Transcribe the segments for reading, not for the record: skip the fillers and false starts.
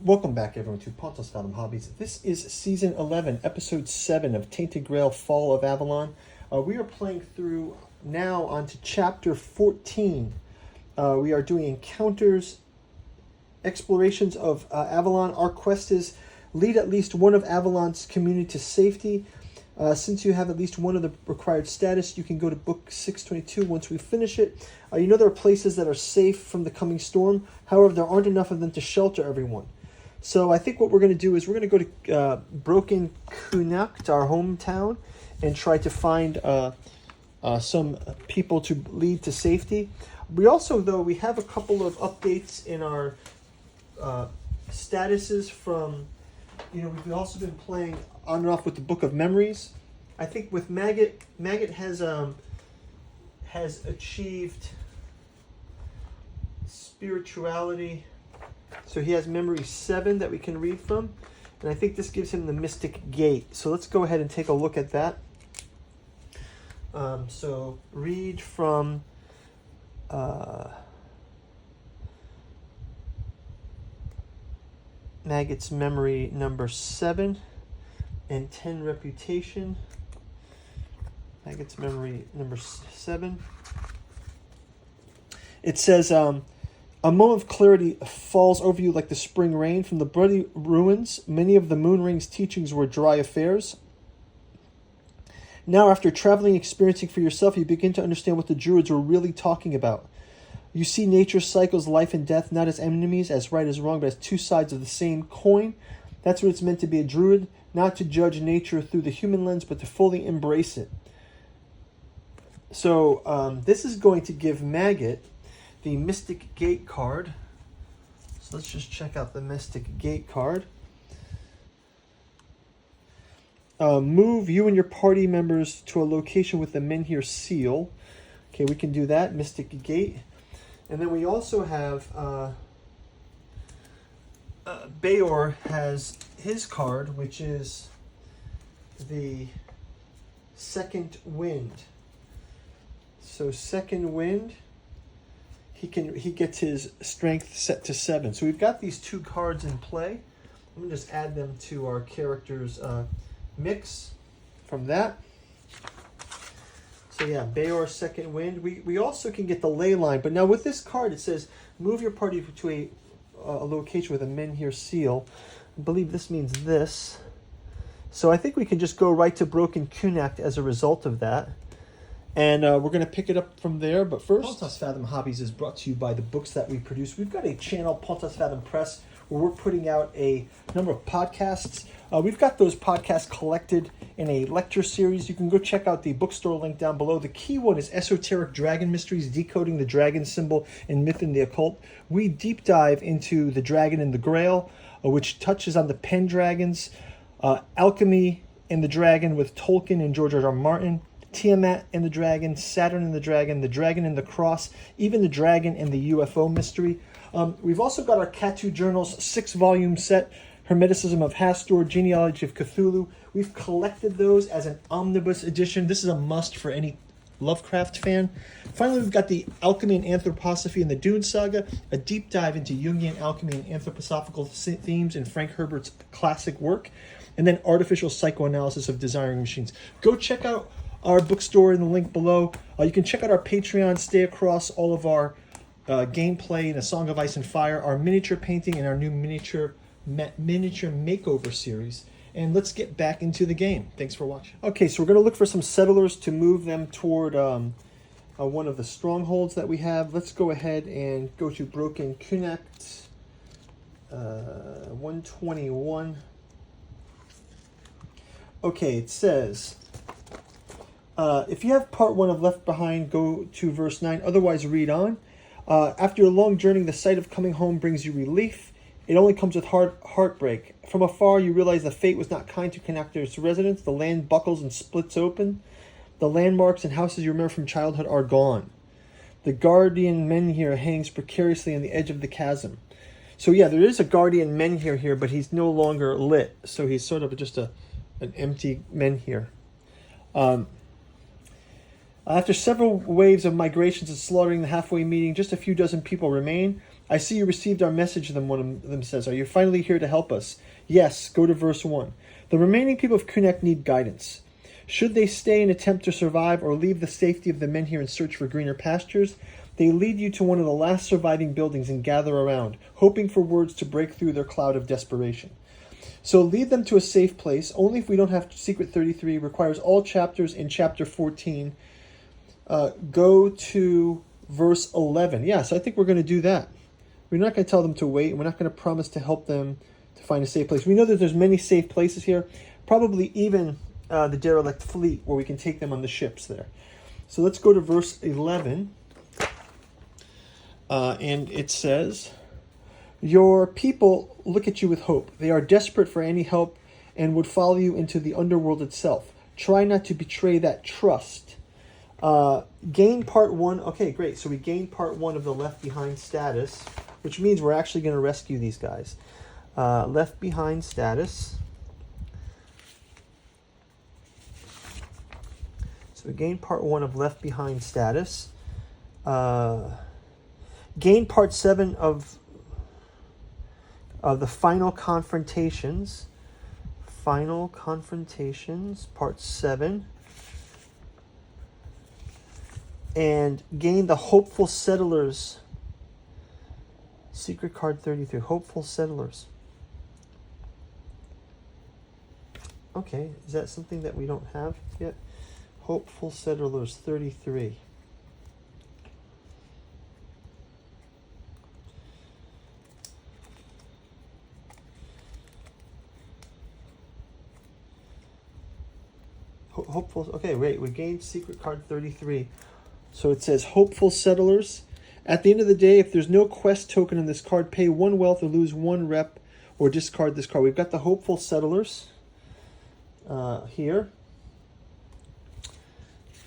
Welcome back, everyone, to Pontus Fathom Hobbies. This is Season 11, Episode 7 of Tainted Grail, Fall of Avalon. We are playing through now onto Chapter 14. We are doing encounters, explorations of Avalon. Our quest is lead at least one of Avalon's community to safety. Since you have at least one of the required status, you can go to book 622 once we finish it. You know there are places that are safe from the coming storm. However, there aren't enough of them to shelter everyone. So I think what we're going to do is we're going to go to Broken Kunakt, our hometown, and try to find some people to lead to safety. We also, though, we have a couple of updates in our statuses from, we've also been playing on and off with the Book of Memories. I think with Maggot has achieved spirituality. So he has memory 7 that we can read from. And I think this gives him the Mystic Gate. So let's go ahead and take a look at that. So read from Maggot's memory number 7 and 10 reputation. Maggot's memory number 7. It says, a moment of clarity falls over you like the spring rain. From the bloody ruins, many of the Moonring's teachings were dry affairs. Now, after traveling and experiencing for yourself, you begin to understand what the Druids were really talking about. You see nature's cycles, life and death, not as enemies, as right as wrong, but as two sides of the same coin. That's what it's meant to be a Druid, not to judge nature through the human lens, but to fully embrace it. So, this is going to give Maggot the Mystic Gate card. So let's just check out the Mystic Gate card. Move you and your party members to a location with the Menhir seal. Okay, we can do that. Mystic Gate. And then we also have Bayor has his card, which is the Second Wind. So Second Wind, he gets his strength set to 7. So we've got these two cards in play. I'm going to just add them to our character's mix from that. So yeah, Bayor, Second Wind. We also can get the ley line, but now with this card it says move your party to a location with a Menhir seal. I believe this means this. So I think we can just go right to Broken Kunakt as a result of that. And we're going to pick it up from there. But first, Pontus Fathom Hobbies is brought to you by the books that we produce. We've got a channel, Pontus Fathom Press, where we're putting out a number of podcasts. We've got those podcasts collected in a lecture series. You can go check out the bookstore link down below. The key one is Esoteric Dragon Mysteries, Decoding the Dragon Symbol and Myth in the Occult. We deep dive into the dragon and the Grail, which touches on the Pendragons, Alchemy and the Dragon with Tolkien and George R.R. Martin, Tiamat and the Dragon, Saturn and the Dragon and the Cross, even the Dragon and the UFO mystery. We've also got our Catu Journals 6-volume set, Hermeticism of Hastur, Genealogy of Cthulhu. We've collected those as an omnibus edition. This is a must for any Lovecraft fan. Finally, we've got the Alchemy and Anthroposophy and the Dune Saga, a deep dive into Jungian alchemy and anthroposophical themes in Frank Herbert's classic work, and then Artificial Psychoanalysis of Desiring Machines. Go check out our bookstore in the link below. You can check out our Patreon, stay across all of our gameplay in A Song of Ice and Fire, our miniature painting, and our new miniature makeover series. And let's get back into the game. Thanks for watching. Okay, so we're going to look for some settlers to move them toward one of the strongholds that we have. Let's go ahead and go to Broken Kunakt 121. Okay, it says, if you have part 1 of Left Behind, go to verse 9. Otherwise, read on. After a long journey, the sight of coming home brings you relief. It only comes with heartbreak. From afar, you realize the fate was not kind to Kunakter's residents. The land buckles and splits open. The landmarks and houses you remember from childhood are gone. The guardian Menhir hangs precariously on the edge of the chasm. So yeah, there is a guardian Menhir here, but he's no longer lit. So he's sort of just an empty Menhir. After several waves of migrations and slaughtering the halfway meeting, just a few dozen people remain. I see you received our message, one of them says. Are you finally here to help us? Yes, go to verse 1. The remaining people of Kunek need guidance. Should they stay and attempt to survive or leave the safety of the men here and search for greener pastures? They lead you to one of the last surviving buildings and gather around, hoping for words to break through their cloud of desperation. So lead them to a safe place. Only if we don't have Secret 33 requires all chapters in chapter 14. Go to verse 11. Yeah, so I think we're going to do that. We're not going to tell them to wait. We're not going to promise to help them to find a safe place. We know that there's many safe places here, probably even the derelict fleet where we can take them on the ships there. So let's go to verse 11. And it says, your people look at you with hope. They are desperate for any help and would follow you into the underworld itself. Try not to betray that trust. Gain part 1. Okay, great. So we gained part 1 of the Left Behind status, which means we're actually going to rescue these guys. Left Behind status. So we gained part 1 of Left Behind status. Gain part 7 of the Final Confrontations. Final Confrontations, part 7. And gain the Hopeful Settlers. Secret card 33. Hopeful Settlers. Okay, is that something that we don't have yet? Hopeful Settlers 33. Hopeful. Okay, wait. We gained secret card 33. So it says Hopeful Settlers. At the end of the day, if there's no quest token in this card, pay 1 wealth or lose 1 rep or discard this card. We've got the Hopeful Settlers here.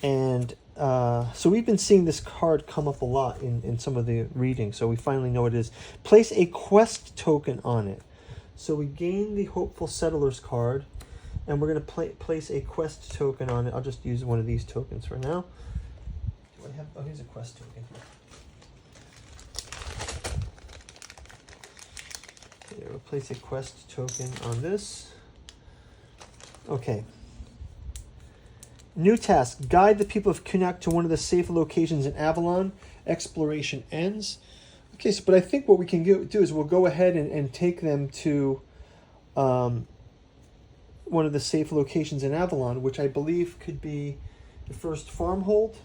And so we've been seeing this card come up a lot in some of the readings. So we finally know what it is. Place a quest token on it. So we gain the Hopeful Settlers card. And we're going to place a quest token on it. I'll just use one of these tokens for now. Do I have? Oh, here's a quest token. Okay, we'll place a quest token on this. Okay. New task. Guide the people of Kunak to one of the safe locations in Avalon. Exploration ends. Okay, so but I think what we can do is we'll go ahead and take them to one of the safe locations in Avalon, which I believe could be the first farmhold,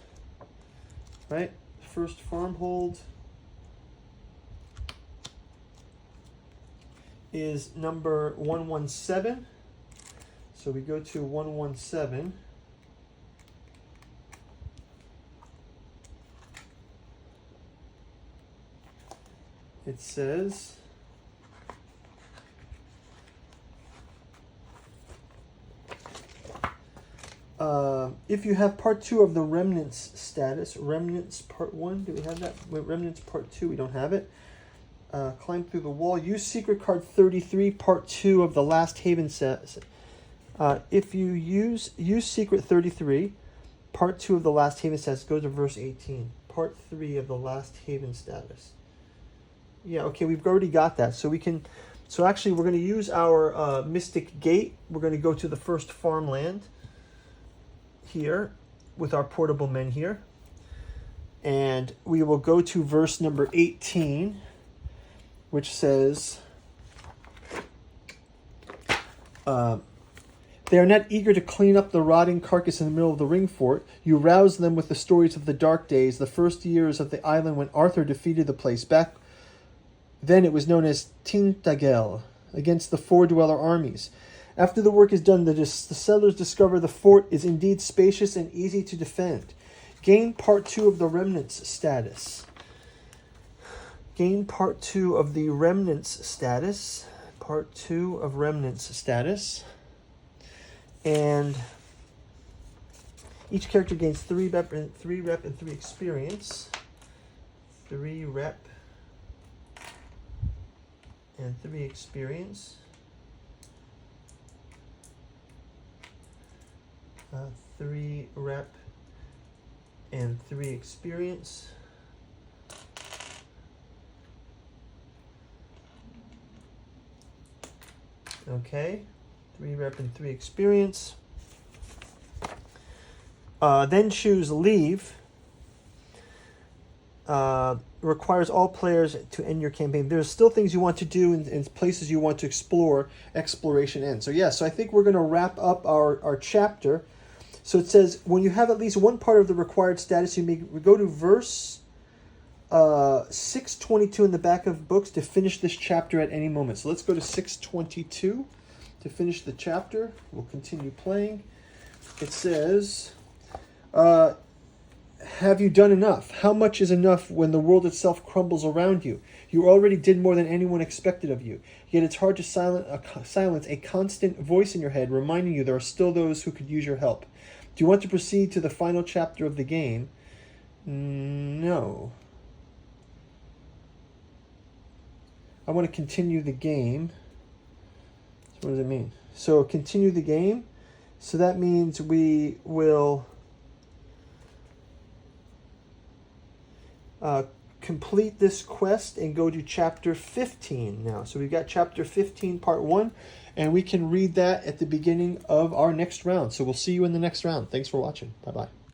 right? First farmhold is number 117. So we go to 117. It says, if you have part 2 of the Remnants status, Remnants part 1, do we have that? Remnants part 2, we don't have it. Climb through the wall. Use secret card 33, part 2 of the Last Haven status. If you use secret 33, part 2 of the Last Haven status, go to verse 18. Part 3 of the Last Haven status. Yeah, okay, we've already got that. So we can, so actually we're going to use our Mystic Gate. We're going to go to the first farmland here with our portable men here. And we will go to verse number 18, which says, they are not eager to clean up the rotting carcass in the middle of the ring fort. You rouse them with the stories of the dark days, the first years of the island when Arthur defeated the place. Back then it was known as Tainted, against the four-dweller armies. After the work is done, the settlers discover the fort is indeed spacious and easy to defend. Gain part 2 of the Remnants status. Gain part 2 of the Remnants status. Part 2 of Remnants status. And each character gains 3 rep and 3 experience. 3 rep and 3 experience. 3 rep and 3 experience. Okay, 3 rep and 3 experience. Then choose leave. Requires all players to end your campaign. There's still things you want to do and places you want to explore. Exploration ends. So yeah, so I think we're going to wrap up our chapter. So it says, when you have at least one part of the required status, you may go to verse 622 in the back of books to finish this chapter at any moment. So let's go to 622 to finish the chapter. We'll continue playing. It says, have you done enough? How much is enough when the world itself crumbles around you? You already did more than anyone expected of you. Yet it's hard to silence a constant voice in your head reminding you there are still those who could use your help. Do you want to proceed to the final chapter of the game? No. I want to continue the game. So what does it mean? So continue the game. So that means we will complete this quest and go to chapter 15 now. So we've got chapter 15 part 1, and we can read that at the beginning of our next round. So we'll see you in the next round. Thanks for watching. Bye-bye.